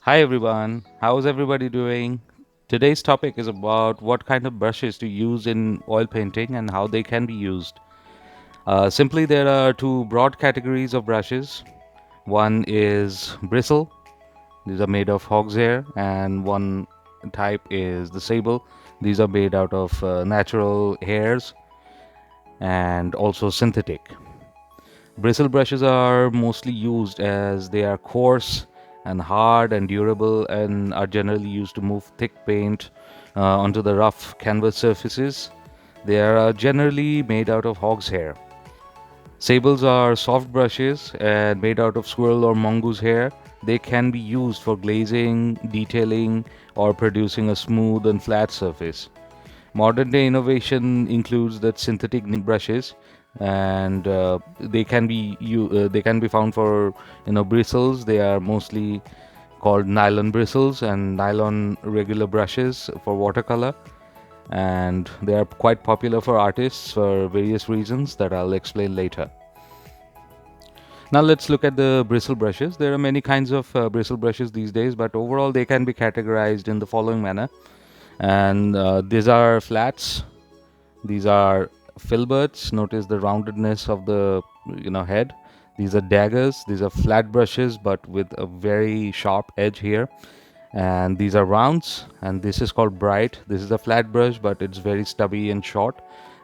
Hi everyone, how's everybody doing? Today's topic is about what kind of brushes to use in oil painting and how they can be used. Simply, there are two broad categories of brushes. One is bristle, these are made of hog's hair, and one type is the sable. These are made out of natural hairs and also synthetic. Bristle brushes are mostly used as they are coarse and hard and durable and are generally used to move thick paint onto the rough canvas surfaces. They are generally made out of hog's hair. Sables are soft brushes and made out of squirrel or mongoose hair. They can be used for glazing, detailing, or producing a smooth and flat surface. Modern day innovation includes that synthetic brushes, and they can be found for bristles. They are mostly called nylon bristles and nylon regular brushes for watercolor, and they are quite popular for artists for various reasons that I'll explain later. Now let's look at the bristle brushes. There are many kinds of bristle brushes these days, but overall they can be categorized in the following manner. And these are flats. These are filberts. Notice the roundedness of the head. These are daggers. These are flat brushes, but with a very sharp edge here. And these are rounds. And this is called bright. This is a flat brush, but it's very stubby and short.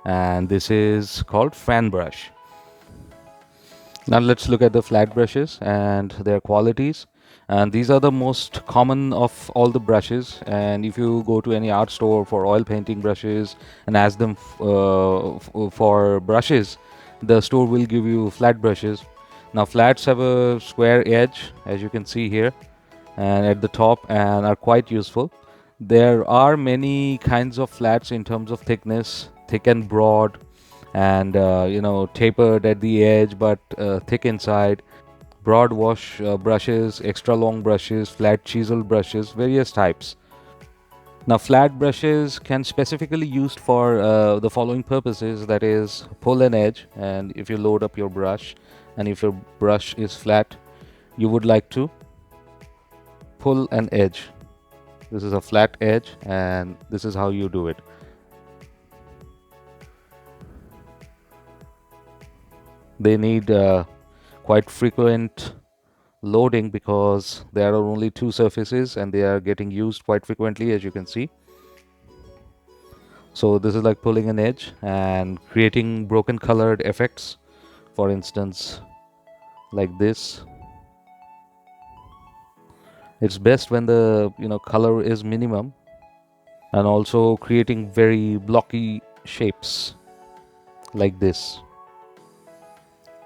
And this is called fan brush. Now let's look at the flat brushes and their qualities. And these are the most common of all the brushes. And if you go to any art store for oil painting brushes and ask them for brushes, the store will give you flat brushes. Now flats have a square edge, as you can see here, and at the top, and are quite useful. There are many kinds of flats in terms of thickness, thick and broad, and tapered at the edge but thick inside. Broad wash brushes, extra long brushes, flat chisel brushes, various types. Now flat brushes can specifically used for the following purposes, that is pull an edge. And if you load up your brush and if your brush is flat, you would like to pull an edge. This is a flat edge and this is how you do it. They need quite frequent loading because there are only two surfaces and they are getting used quite frequently, as you can see. So this is like pulling an edge and creating broken colored effects, for instance like this. It's best when the color is minimum, and also creating very blocky shapes like this.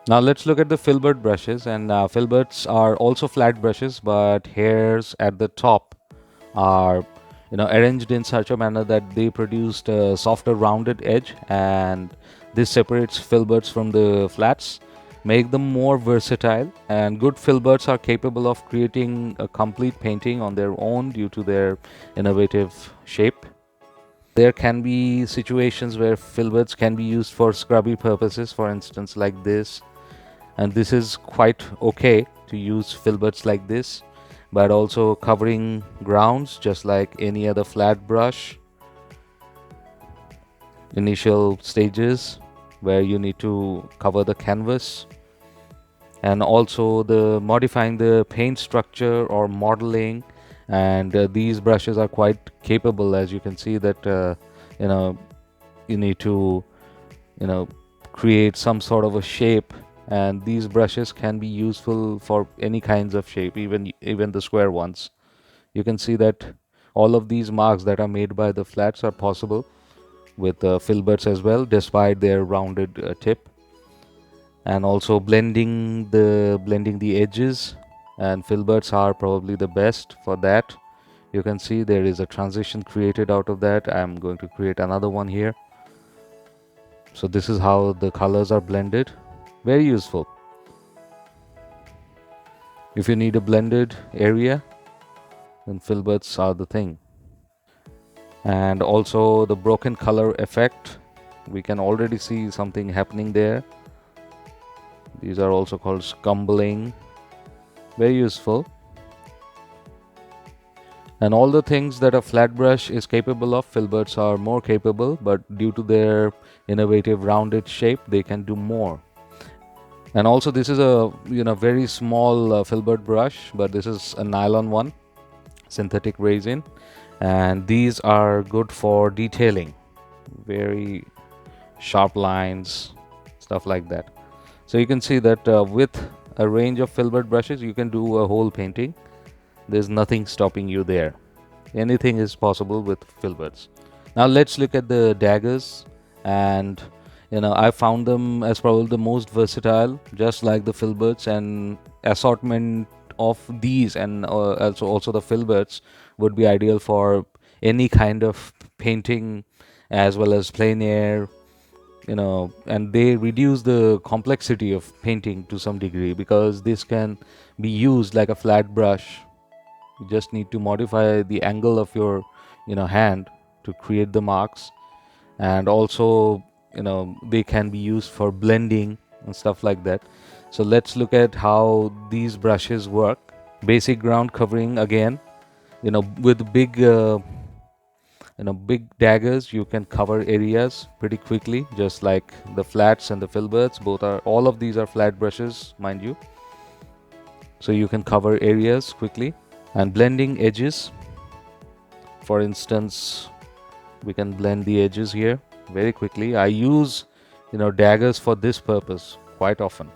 Now let's look at the filbert brushes, and filberts are also flat brushes, but hairs at the top are arranged in such a manner that they produced a softer rounded edge, and this separates filberts from the flats, make them more versatile. And good filberts are capable of creating a complete painting on their own due to their innovative shape. There can be situations where filberts can be used for scrubby purposes, for instance like this, and this is quite okay to use filberts like this, but also covering grounds just like any other flat brush. Initial stages where you need to cover the canvas, and also the modifying the paint structure or modeling. And these brushes are quite capable, as you can see that you know you need to you know create some sort of a shape, and these brushes can be useful for any kinds of shape, even the square ones. You can see that all of these marks that are made by the flats are possible with filberts as well, despite their rounded tip. And also blending the edges, and filberts are probably the best for that. You can see there is a transition created out of that. I'm going to create another one here. So this is how the colors are blended. Very useful if you need a blended area, then filberts are the thing. And also the broken color effect, we can already see something happening there. These are also called scumbling. Very useful. And all the things that a flat brush is capable of, Filberts are more capable, but due to their innovative rounded shape, they can do more. And also this is a very small filbert brush, but this is a nylon one, synthetic resin, and these are good for detailing, very sharp lines, stuff like that. So you can see that with a range of filbert brushes you can do a whole painting. There's nothing stopping you there. Anything is possible with filberts. Now let's look at the daggers, and I found them as probably the most versatile, just like the filberts, and assortment of these and also the filberts would be ideal for any kind of painting as well as plein air, and they reduce the complexity of painting to some degree because this can be used like a flat brush. You just need to modify the angle of your hand to create the marks, and also they can be used for blending and stuff like that. So let's look at how these brushes work. Basic ground covering again, with big daggers you can cover areas pretty quickly, just like the flats and the filberts. All of these are flat brushes, mind you, so you can cover areas quickly. And blending edges, for instance, we can blend the edges here very quickly. I use daggers for this purpose quite often.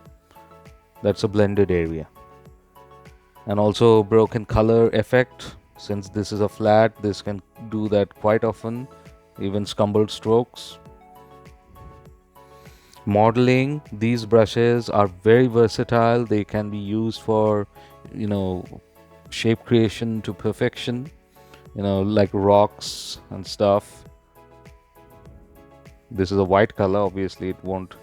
That's a blended area. And also broken color effect, since this is a flat, this can do that quite often. Even scumbled strokes. Modeling, these brushes are very versatile. They can be used for shape creation to perfection, like rocks and stuff. This is a white color, obviously it won't.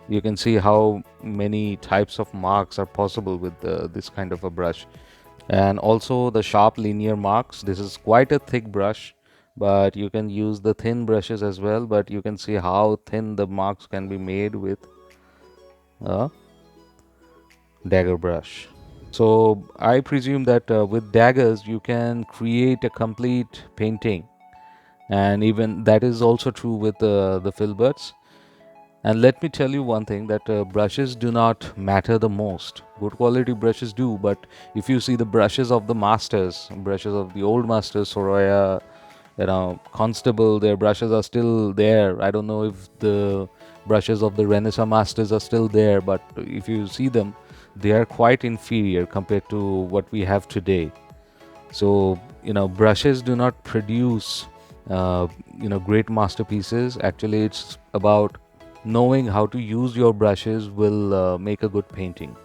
You can see how many types of marks are possible with this kind of a brush. And also the sharp linear marks, this is quite a thick brush, but you can use the thin brushes as well. But you can see how thin the marks can be made with a dagger brush. So I presume that with daggers you can create a complete painting, and even that is also true with the filberts. And let me tell you one thing, that brushes do not matter the most. Good quality brushes do, but if you see the brushes of the masters, brushes of the old masters, Soraya, Constable, their brushes are still there. I don't know if the brushes of the Renaissance masters are still there, but if you see them, they are quite inferior compared to what we have today. So brushes do not produce great masterpieces. Actually, it's about knowing how to use your brushes will make a good painting.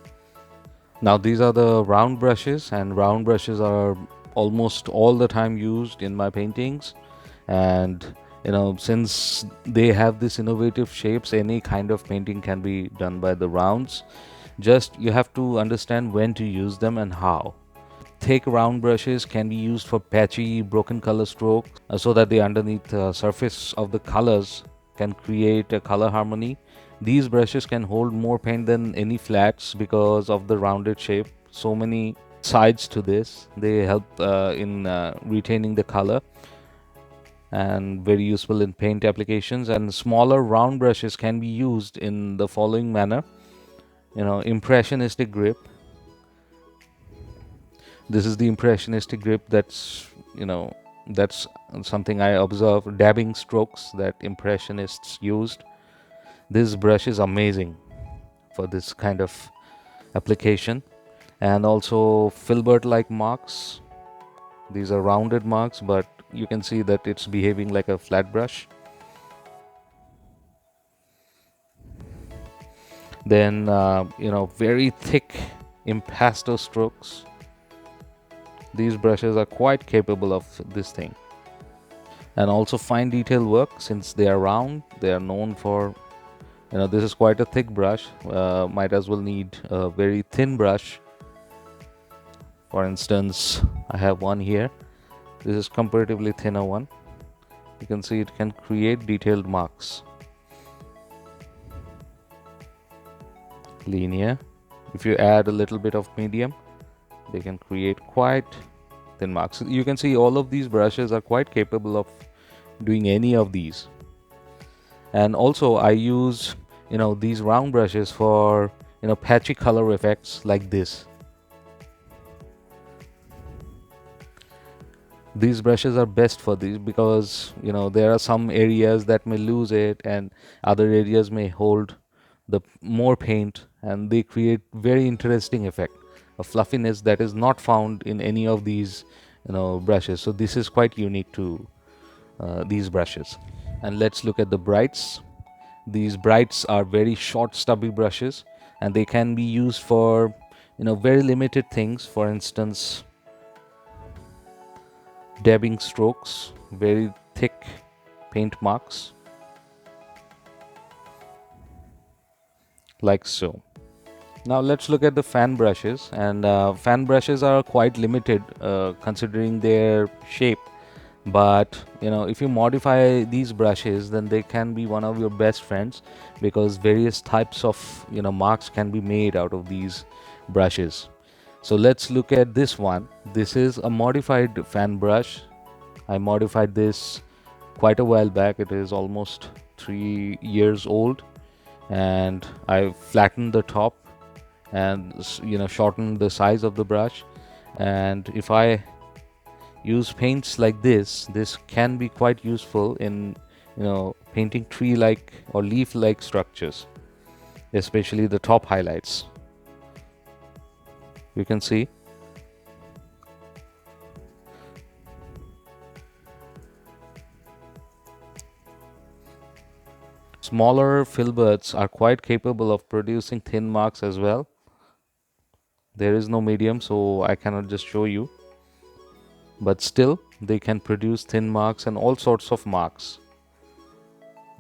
Now these are the round brushes, and round brushes are almost all the time used in my paintings. And since they have this innovative shapes, any kind of painting can be done by the rounds. Just you have to understand when to use them and how. Thick round brushes can be used for patchy broken color strokes, so that the underneath surface of the colors can create a color harmony. These brushes can hold more paint than any flats because of the rounded shape. So many sides to this. They help in retaining the color, and very useful in paint applications. And smaller round brushes can be used in the following manner. Impressionistic grip. This is the impressionistic grip. That's something I observed. Dabbing strokes that impressionists used. This brush is amazing for this kind of application. And also filbert like marks. These are rounded marks, but you can see that it's behaving like a flat brush. Then very thick impasto strokes. These brushes are quite capable of this thing. And also fine detail work, since they are round, they are known for, this is quite a thick brush. Might as well need a very thin brush. For instance, I have one here. This is comparatively thinner one. You can see it can create detailed marks. Linear. If you add a little bit of medium, they can create quite thin marks. You can see all of these brushes are quite capable of doing any of these. And also I use, these round brushes for, patchy color effects like this. These brushes are best for these because, there are some areas that may lose it and other areas may hold the more paint, and they create very interesting effect, a fluffiness that is not found in any of these, brushes. So this is quite unique to these brushes. And let's look at the brights. These brights are very short stubby brushes, and they can be used for, very limited things. For instance, dabbing strokes, very thick paint marks, like so. Now let's look at the fan brushes, and fan brushes are quite limited considering their shape. But if you modify these brushes, then they can be one of your best friends, because various types of marks can be made out of these brushes. So let's look at this one. This is a modified fan brush. I modified this quite a while back. It is almost 3 years old, and I flattened the top and shortened the size of the brush. And if I use paints like this can be quite useful in painting tree like or leaf like structures, especially the top highlights. You can see smaller filberts are quite capable of producing thin marks as well. There is no medium, so I cannot just show you, but still they can produce thin marks and all sorts of marks.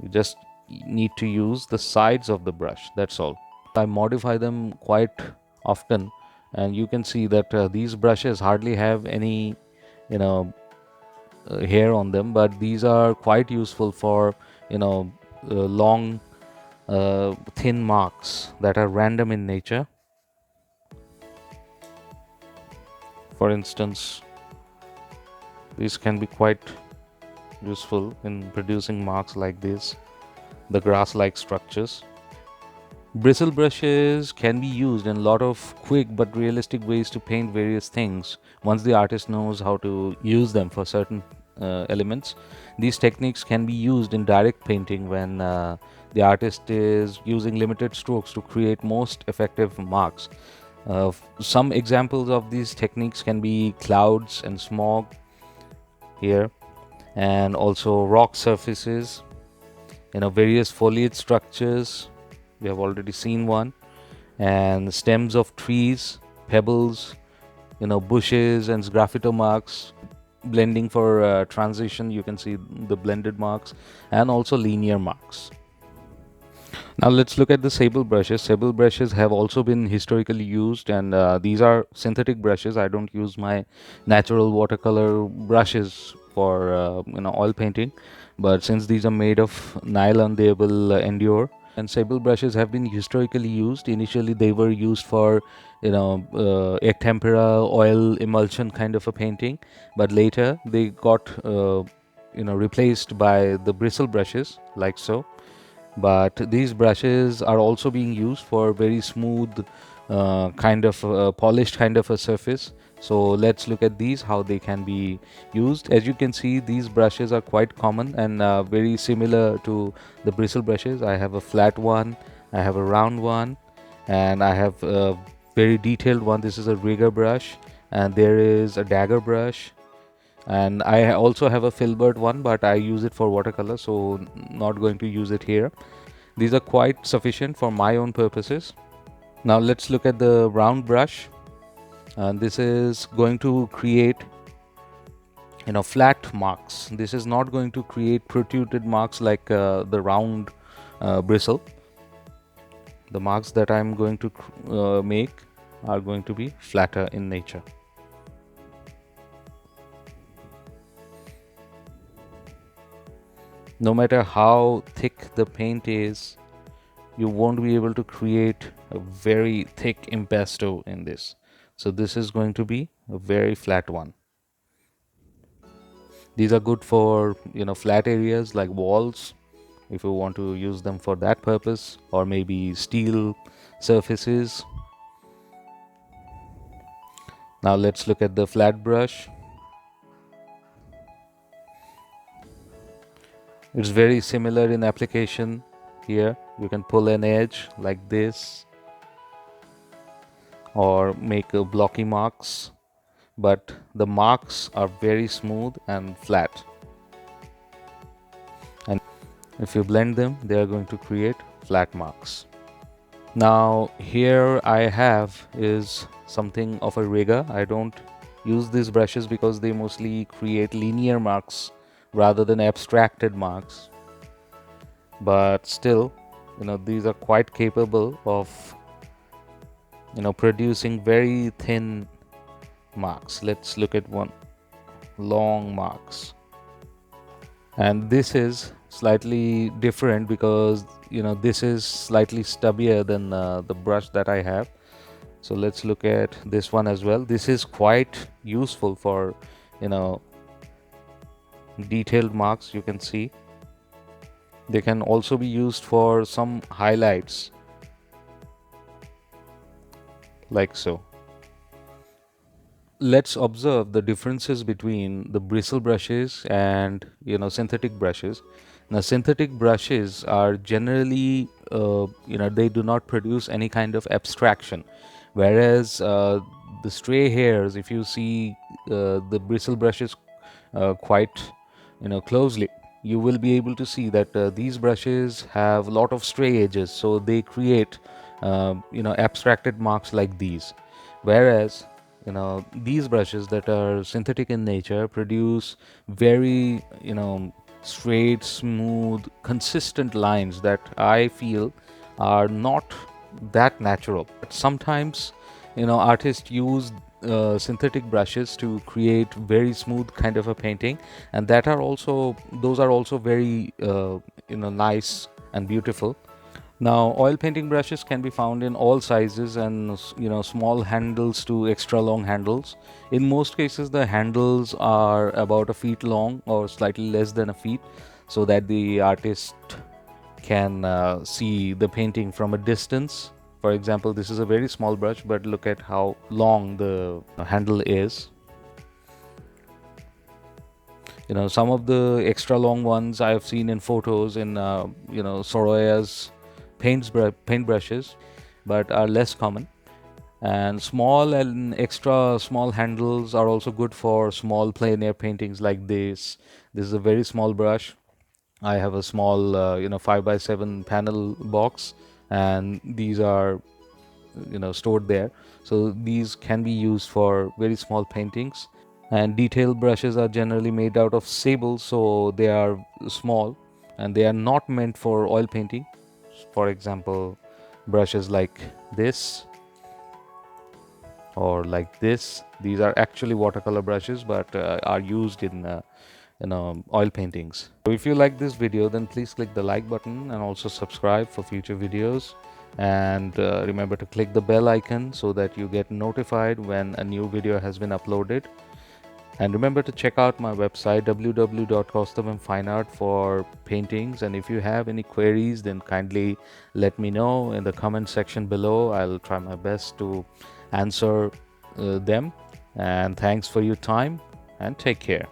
You just need to use the sides of the brush, that's all. I modify them quite often, and you can see that these brushes hardly have any you know hair on them, but these are quite useful for long thin marks that are random in nature. For instance, these can be quite useful in producing marks like this, the grass like structures. Bristle brushes can be used in a lot of quick but realistic ways to paint various things once the artist knows how to use them for certain elements. These techniques can be used in direct painting when the artist is using limited strokes to create most effective marks. Some examples of these techniques can be clouds and smog here, and also rock surfaces, various foliage structures. We have already seen one, and stems of trees, pebbles, bushes and graffito marks, blending for transition. You can see the blended marks and also linear marks. Now let's look at the sable brushes. Sable brushes have also been historically used, and these are synthetic brushes. I don't use my natural watercolor brushes for oil painting, but since these are made of nylon, they will endure. And sable brushes have been historically used. Initially, they were used for egg tempera, oil emulsion kind of a painting, but later they got replaced by the bristle brushes, like so. But these brushes are also being used for very smooth kind of polished kind of a surface. So let's look at these, how they can be used. As you can see, these brushes are quite common and very similar to the bristle brushes. I have a flat one, I have a round one, and I have a very detailed one. This is a rigger brush, and there is a dagger brush, and I also have a filbert one, but I use it for watercolor, so not going to use it here. These are quite sufficient for my own purposes. Now let's look at the round brush, and this is going to create flat marks. This is not going to create protruded marks like the round bristle. The marks that I'm going to make are going to be flatter in nature. No matter how thick the paint is, you won't be able to create a very thick impasto in this. So this is going to be a very flat one. These are good for, flat areas like walls, if you want to use them for that purpose, or maybe steel surfaces. Now let's look at the flat brush. It's very similar in application. Here you can pull an edge like this or make blocky marks, but the marks are very smooth and flat, and if you blend them they are going to create flat marks. Now here I have is something of a rigger. I don't use these brushes because they mostly create linear marks rather than abstracted marks, but still, these are quite capable of producing very thin marks. Let's look at one long marks, and this is slightly different because this is slightly stubbier than the brush that I have. So let's look at this one as well. This is quite useful for detailed marks. You can see they can also be used for some highlights like so. Let's observe the differences between the bristle brushes and synthetic brushes. Now synthetic brushes are generally they do not produce any kind of abstraction, whereas the stray hairs, if you see the bristle brushes quite closely, you will be able to see that these brushes have a lot of stray edges, so they create abstracted marks like these, whereas these brushes that are synthetic in nature produce very straight, smooth, consistent lines that I feel are not that natural. But sometimes artists use synthetic brushes to create very smooth kind of a painting, and those are also very nice and beautiful. Now, oil painting brushes can be found in all sizes and small handles to extra long handles. In most cases, the handles are about a feet long or slightly less than a feet, so that the artist can see the painting from a distance. For example, this is a very small brush, but look at how long the handle is. Some of the extra long ones I have seen in photos in Soroya's paint brushes, but are less common. And small and extra small handles are also good for small plein air paintings like this. This is a very small brush. I have a small 5x7 panel box, and these are stored there, so these can be used for very small paintings. And detail brushes are generally made out of Sable, so they are small and they are not meant for oil painting. For example, brushes like this or like this, these are actually watercolor brushes, but are used in oil paintings. So if you like this video, then please click the like button and also subscribe for future videos, and remember to click the bell icon so that you get notified when a new video has been uploaded. And remember to check out my website www.kaustavamfineart for paintings. And if you have any queries, then kindly let me know in the comment section below. I'll try my best to answer them. And thanks for your time, and take care.